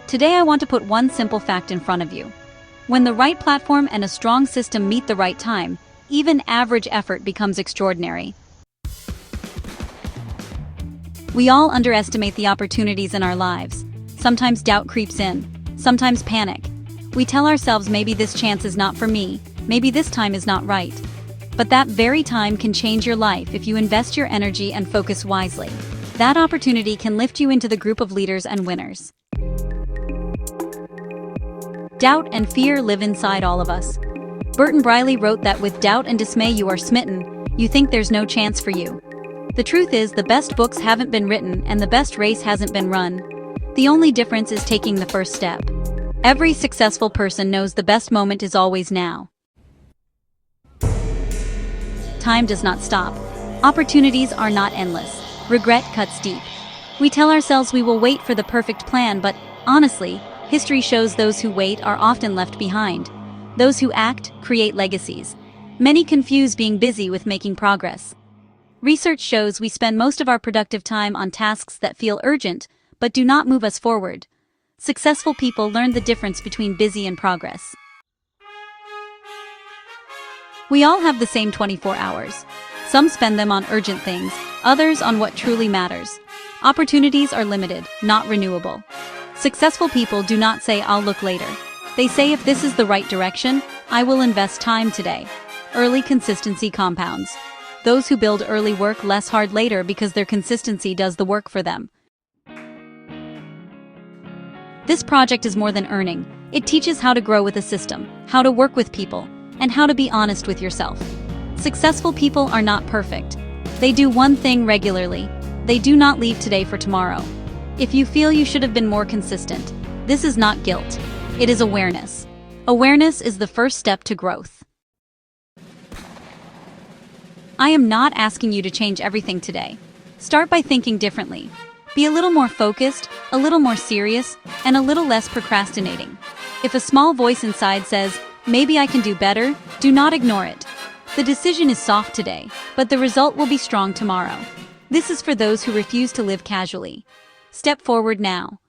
Today I want to put one simple fact in front of you. When the right platform and a strong system meet the right time, even average effort becomes extraordinary. We all underestimate the opportunities in our lives. Sometimes doubt creeps in, sometimes panic. We tell ourselves maybe this chance is not for me, maybe this time is not right. But that very time can change your life if you invest your energy and focus wisely. That opportunity can lift you into the group of leaders and winners. Doubt and fear live inside all of us. Burton Briley wrote that with doubt and dismay you are smitten, you think there's no chance for you. The truth is the best books haven't been written and the best race hasn't been run. The only difference is taking the first step. Every successful person knows the best moment is always now. Time does not stop. Opportunities are not endless. Regret cuts deep. We tell ourselves we will wait for the perfect plan, but honestly, history shows those who wait are often left behind. Those who act create legacies. Many confuse being busy with making progress. Research shows we spend most of our productive time on tasks that feel urgent, but do not move us forward. Successful people learn the difference between busy and progress. We all have the same 24 hours. Some spend them on urgent things, others on what truly matters. Opportunities are limited, not renewable. Successful people do not say, "I'll look later." They say, if this is the right direction, I will invest time today. Early consistency compounds. Those who build early work less hard later because their consistency does the work for them. This project is more than earning. It teaches how to grow with a system, how to work with people, and how to be honest with yourself. Successful people are not perfect. They do one thing regularly. They do not leave today for tomorrow. If you feel you should have been more consistent, this is not guilt. It is awareness. Awareness is the first step to growth. I am not asking you to change everything today. Start by thinking differently. Be a little more focused, a little more serious, and a little less procrastinating. If a small voice inside says, "Maybe I can do better," do not ignore it. The decision is soft today, but the result will be strong tomorrow. This is for those who refuse to live casually. Step forward now.